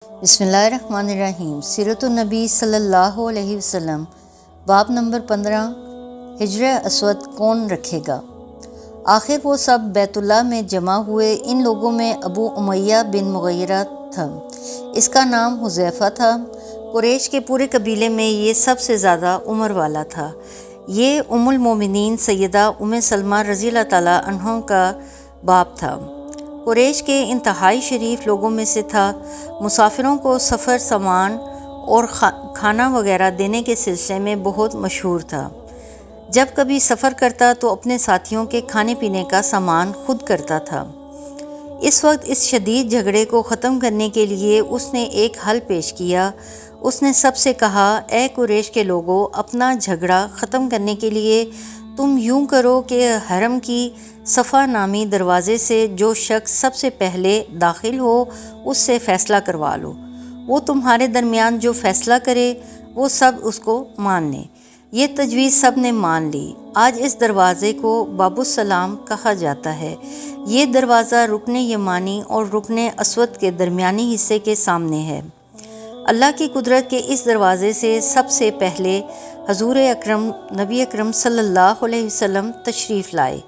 بسم اللہ الرحمن الرحیم۔ سیرت النبی صلی اللہ علیہ وسلم، باب نمبر 15۔ حجر اسود کون رکھے گا؟ آخر وہ سب بیت اللہ میں جمع ہوئے۔ ان لوگوں میں ابو امیہ بن مغیرہ تھا، اس کا نام حذیفہ تھا۔ قریش کے پورے قبیلے میں یہ سب سے زیادہ عمر والا تھا۔ یہ ام المومنین سیدہ ام سلمہ رضی اللہ تعالیٰ عنہ کا باپ تھا۔ قریش کے انتہائی شریف لوگوں میں سے تھا۔ مسافروں کو سفر سامان اور کھانا وغیرہ دینے کے سلسلے میں بہت مشہور تھا۔ جب کبھی سفر کرتا تو اپنے ساتھیوں کے کھانے پینے کا سامان خود کرتا تھا۔ اس وقت اس شدید جھگڑے کو ختم کرنے کے لیے اس نے ایک حل پیش کیا۔ اس نے سب سے کہا، اے قریش کے لوگوں، اپنا جھگڑا ختم کرنے کے لیے تم یوں کرو کہ حرم کی صفا نامی دروازے سے جو شخص سب سے پہلے داخل ہو اس سے فیصلہ کروا لو۔ وہ تمہارے درمیان جو فیصلہ کرے وہ سب اس کو مان لیں۔ یہ تجویز سب نے مان لی۔ آج اس دروازے کو باب السلام کہا جاتا ہے۔ یہ دروازہ رکن یمانی اور رکن اسود کے درمیانی حصے کے سامنے ہے۔ اللہ کی قدرت کے اس دروازے سے سب سے پہلے حضور اکرم نبی اکرم صلی اللہ علیہ وسلم تشریف لائے۔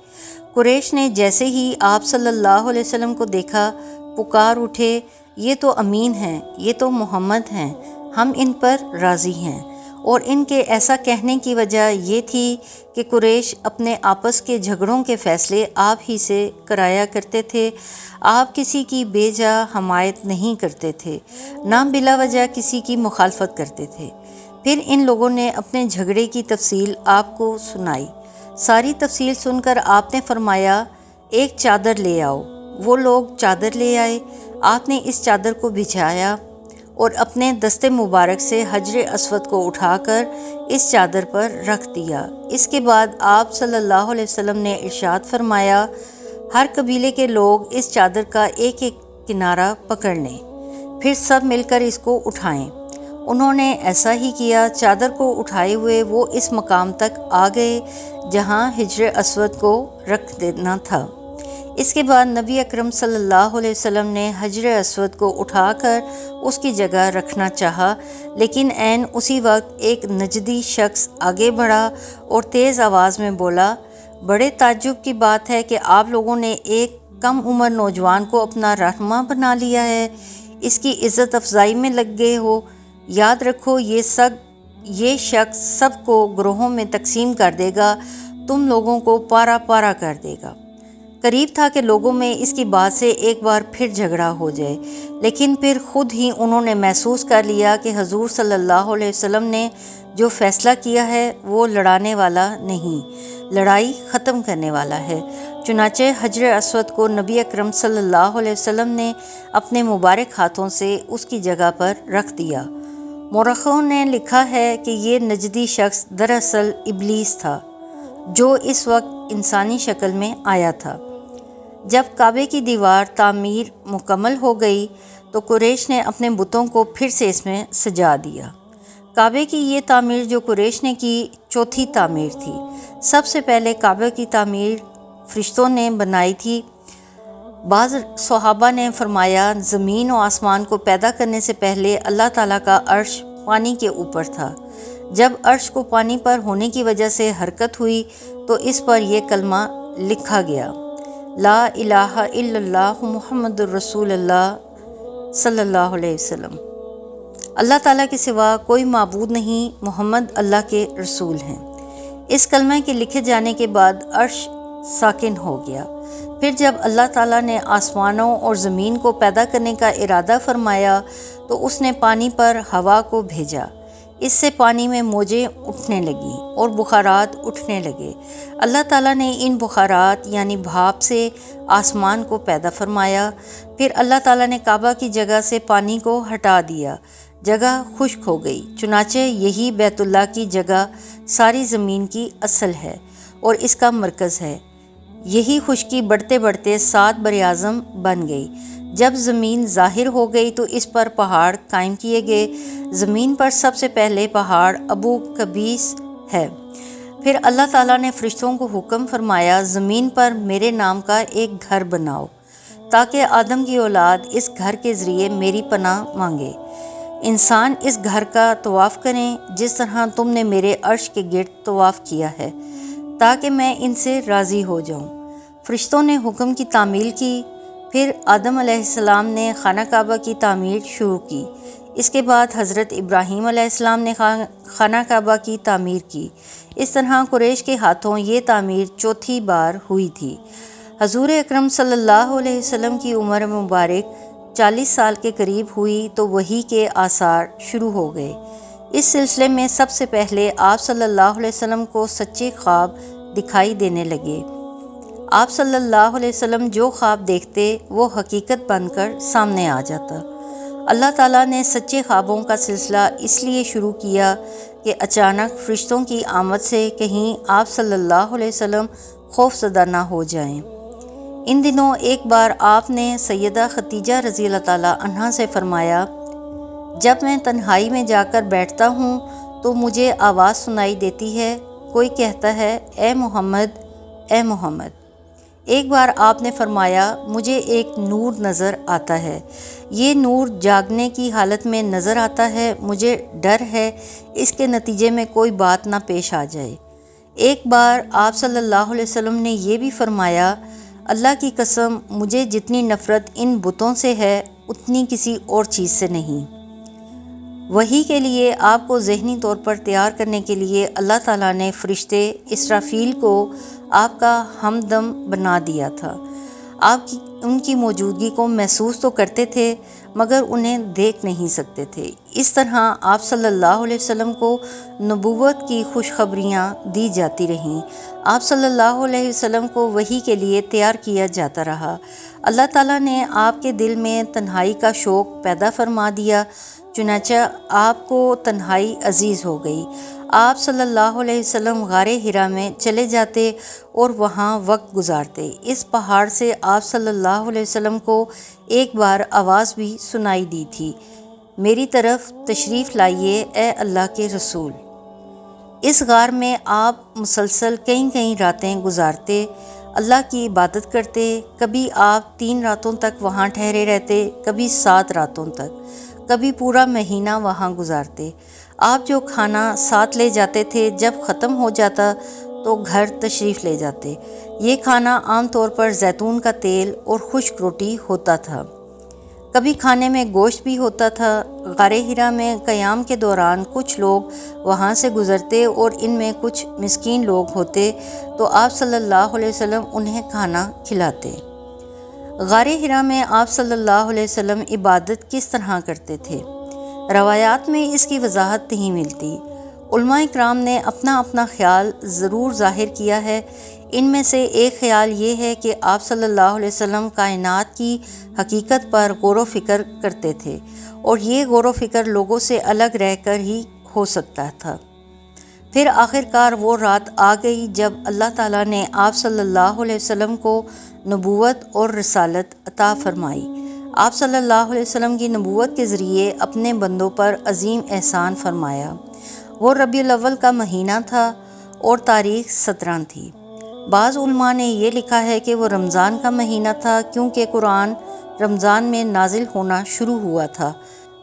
قریش نے جیسے ہی آپ صلی اللہ علیہ وسلم کو دیکھا پکار اٹھے، یہ تو امین ہیں، یہ تو محمد ہیں، ہم ان پر راضی ہیں۔ اور ان کے ایسا کہنے کی وجہ یہ تھی کہ قریش اپنے آپس کے جھگڑوں کے فیصلے آپ ہی سے کرایا کرتے تھے۔ آپ کسی کی بے جا حمایت نہیں کرتے تھے، نہ بلا وجہ کسی کی مخالفت کرتے تھے۔ پھر ان لوگوں نے اپنے جھگڑے کی تفصیل آپ کو سنائی۔ ساری تفصیل سن کر آپ نے فرمایا، ایک چادر لے آؤ۔ وہ لوگ چادر لے آئے۔ آپ نے اس چادر کو بچھایا اور اپنے دست مبارک سے حجر اسود کو اٹھا کر اس چادر پر رکھ دیا۔ اس کے بعد آپ صلی اللہ علیہ وسلم نے ارشاد فرمایا، ہر قبیلے کے لوگ اس چادر کا ایک ایک کنارہ پکڑ لیں، پھر سب مل کر اس کو اٹھائیں۔ انہوں نے ایسا ہی کیا۔ چادر کو اٹھائے ہوئے وہ اس مقام تک آ گئے جہاں حجر اسود کو رکھ دینا تھا۔ اس کے بعد نبی اکرم صلی اللہ علیہ وسلم نے حجر اسود کو اٹھا کر اس کی جگہ رکھنا چاہا، لیکن عین اسی وقت ایک نجدی شخص آگے بڑھا اور تیز آواز میں بولا، بڑے تعجب کی بات ہے کہ آپ لوگوں نے ایک کم عمر نوجوان کو اپنا رہنما بنا لیا ہے، اس کی عزت افزائی میں لگ گئے ہو۔ یاد رکھو، یہ شخص سب کو گروہوں میں تقسیم کر دے گا، تم لوگوں کو پارا پارا کر دے گا۔ قریب تھا کہ لوگوں میں اس کی بات سے ایک بار پھر جھگڑا ہو جائے، لیکن پھر خود ہی انہوں نے محسوس کر لیا کہ حضور صلی اللہ علیہ وسلم نے جو فیصلہ کیا ہے وہ لڑانے والا نہیں، لڑائی ختم کرنے والا ہے۔ چنانچہ حجر اسود کو نبی اکرم صلی اللہ علیہ وسلم نے اپنے مبارک ہاتھوں سے اس کی جگہ پر رکھ دیا۔ مورخوں نے لکھا ہے کہ یہ نجدی شخص دراصل ابلیس تھا، جو اس وقت انسانی شکل میں آیا تھا۔ جب کعبے کی دیوار تعمیر مکمل ہو گئی تو قریش نے اپنے بتوں کو پھر سے اس میں سجا دیا۔ کعبے کی یہ تعمیر جو قریش نے کی، چوتھی تعمیر تھی۔ سب سے پہلے کعبے کی تعمیر فرشتوں نے بنائی تھی۔ بعض صحابہ نے فرمایا، زمین و آسمان کو پیدا کرنے سے پہلے اللہ تعالیٰ کا عرش پانی کے اوپر تھا۔ جب عرش کو پانی پر ہونے کی وجہ سے حرکت ہوئی تو اس پر یہ کلمہ لکھا گیا، لا الہ الا اللہ محمد الرسول اللہ صلی اللہ علیہ وسلم۔ اللہ تعالیٰ کے سوا کوئی معبود نہیں، محمد اللہ کے رسول ہیں۔ اس کلمہ کے لکھے جانے کے بعد عرش ساکن ہو گیا۔ پھر جب اللہ تعالیٰ نے آسمانوں اور زمین کو پیدا کرنے کا ارادہ فرمایا تو اس نے پانی پر ہوا کو بھیجا۔ اس سے پانی میں موجیں اٹھنے لگیں اور بخارات اٹھنے لگے۔ اللہ تعالیٰ نے ان بخارات یعنی بھاپ سے آسمان کو پیدا فرمایا۔ پھر اللہ تعالیٰ نے کعبہ کی جگہ سے پانی کو ہٹا دیا، جگہ خشک ہو گئی۔ چنانچہ یہی بیت اللہ کی جگہ ساری زمین کی اصل ہے اور اس کا مرکز ہے۔ یہی خشکی بڑھتے بڑھتے 7 براعظم بن گئی۔ جب زمین ظاہر ہو گئی تو اس پر پہاڑ قائم کیے گئے۔ زمین پر سب سے پہلے پہاڑ ابو قبیس ہے۔ پھر اللہ تعالیٰ نے فرشتوں کو حکم فرمایا، زمین پر میرے نام کا ایک گھر بناؤ تاکہ آدم کی اولاد اس گھر کے ذریعے میری پناہ مانگے۔ انسان اس گھر کا طواف کریں جس طرح تم نے میرے عرش کے گرد طواف کیا ہے، تاکہ میں ان سے راضی ہو جاؤں۔ فرشتوں نے حکم کی تعمیل کی، پھر آدم علیہ السلام نے خانہ کعبہ کی تعمیر شروع کی۔ اس کے بعد حضرت ابراہیم علیہ السلام نے خانہ کعبہ کی تعمیر کی۔ اس طرح قریش کے ہاتھوں یہ تعمیر چوتھی بار ہوئی تھی۔ حضور اکرم صلی اللہ علیہ وسلم کی عمر مبارک 40 سال کے قریب ہوئی تو وحی کے آثار شروع ہو گئے۔ اس سلسلے میں سب سے پہلے آپ صلی اللہ علیہ وسلم کو سچے خواب دکھائی دینے لگے۔ آپ صلی اللہ علیہ وسلم جو خواب دیکھتے وہ حقیقت بن کر سامنے آ جاتا۔ اللہ تعالیٰ نے سچے خوابوں کا سلسلہ اس لیے شروع کیا کہ اچانک فرشتوں کی آمد سے کہیں آپ صلی اللہ علیہ وسلم خوف زدہ نہ ہو جائیں۔ ان دنوں ایک بار آپ نے سیدہ ختیجہ رضی اللہ تعالیٰ عنہا سے فرمایا، جب میں تنہائی میں جا کر بیٹھتا ہوں تو مجھے آواز سنائی دیتی ہے، کوئی کہتا ہے اے محمد اے محمد۔ ایک بار آپ نے فرمایا، مجھے ایک نور نظر آتا ہے، یہ نور جاگنے کی حالت میں نظر آتا ہے، مجھے ڈر ہے اس کے نتیجے میں کوئی بات نہ پیش آ جائے۔ ایک بار آپ صلی اللہ علیہ وسلم نے یہ بھی فرمایا، اللہ کی قسم مجھے جتنی نفرت ان بتوں سے ہے اتنی کسی اور چیز سے نہیں۔ وحی کے لیے آپ کو ذہنی طور پر تیار کرنے کے لیے اللہ تعالیٰ نے فرشتے اسرافیل کو آپ کا ہمدم بنا دیا تھا۔ آپ ان کی موجودگی کو محسوس تو کرتے تھے مگر انہیں دیکھ نہیں سکتے تھے۔ اس طرح آپ صلی اللہ علیہ وسلم کو نبوت کی خوشخبریاں دی جاتی رہیں۔ آپ صلی اللہ علیہ وسلم کو وحی کے لیے تیار کیا جاتا رہا۔ اللہ تعالیٰ نے آپ کے دل میں تنہائی کا شوق پیدا فرما دیا، چنانچہ آپ کو تنہائی عزیز ہو گئی۔ آپ صلی اللہ علیہ وسلم غار حرا میں چلے جاتے اور وہاں وقت گزارتے۔ اس پہاڑ سے آپ صلی اللہ علیہ وسلم کو ایک بار آواز بھی سنائی دی تھی، میری طرف تشریف لائیے اے اللہ کے رسول۔ اس غار میں آپ مسلسل کئی راتیں گزارتے، اللہ کی عبادت کرتے۔ کبھی آپ 3 راتوں تک وہاں ٹھہرے رہتے، کبھی 7 راتوں تک، کبھی پورا مہینہ وہاں گزارتے۔ آپ جو کھانا ساتھ لے جاتے تھے جب ختم ہو جاتا تو گھر تشریف لے جاتے۔ یہ کھانا عام طور پر زیتون کا تیل اور خشک روٹی ہوتا تھا، کبھی کھانے میں گوشت بھی ہوتا تھا۔ غار حرا میں قیام کے دوران کچھ لوگ وہاں سے گزرتے اور ان میں کچھ مسکین لوگ ہوتے تو آپ صلی اللہ علیہ وسلم انہیں کھانا کھلاتے۔ غار حرا میں آپ صلی اللہ علیہ وسلم عبادت کس طرح کرتے تھے؟ روایات میں اس کی وضاحت نہیں ملتی۔ علماء اکرام نے اپنا اپنا خیال ضرور ظاہر کیا ہے۔ ان میں سے ایک خیال یہ ہے کہ آپ صلی اللہ علیہ وسلم کائنات کی حقیقت پر غور و فکر کرتے تھے، اور یہ غور و فکر لوگوں سے الگ رہ کر ہی ہو سکتا تھا۔ پھر آخرکار وہ رات آ گئی جب اللہ تعالیٰ نے آپ صلی اللہ علیہ وسلم کو نبوت اور رسالت عطا فرمائی۔ آپ صلی اللہ علیہ وسلم کی نبوت کے ذریعے اپنے بندوں پر عظیم احسان فرمایا۔ وہ ربیع الاول کا مہینہ تھا اور تاریخ 17 تھی۔ بعض علماء نے یہ لکھا ہے کہ وہ رمضان کا مہینہ تھا کیونکہ قرآن رمضان میں نازل ہونا شروع ہوا تھا۔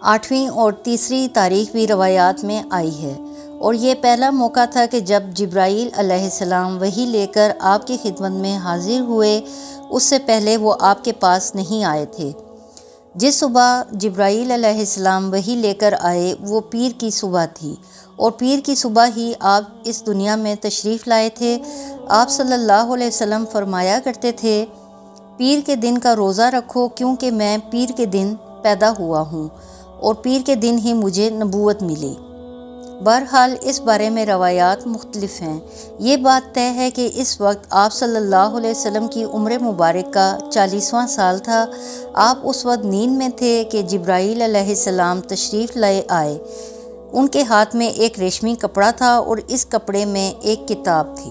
8ویں اور تیسری تاریخ بھی روایات میں آئی ہے، اور یہ پہلا موقع تھا کہ جب جبرائیل علیہ السلام وحی لے کر آپ کی خدمت میں حاضر ہوئے۔ اس سے پہلے وہ آپ کے پاس نہیں آئے تھے۔ جس صبح جبرائیل علیہ السلام وحی لے کر آئے وہ پیر کی صبح تھی، اور پیر کی صبح ہی آپ اس دنیا میں تشریف لائے تھے۔ آپ صلی اللہ علیہ وسلم فرمایا کرتے تھے، پیر کے دن کا روزہ رکھو کیونکہ میں پیر کے دن پیدا ہوا ہوں اور پیر کے دن ہی مجھے نبوت ملی۔ بہرحال اس بارے میں روایات مختلف ہیں۔ یہ بات طے ہے کہ اس وقت آپ صلی اللہ علیہ وسلم کی عمر مبارک کا 40واں سال تھا۔ آپ اس وقت نیند میں تھے کہ جبرائیل علیہ السلام تشریف لائے آئے۔ ان کے ہاتھ میں ایک ریشمی کپڑا تھا اور اس کپڑے میں ایک کتاب تھی۔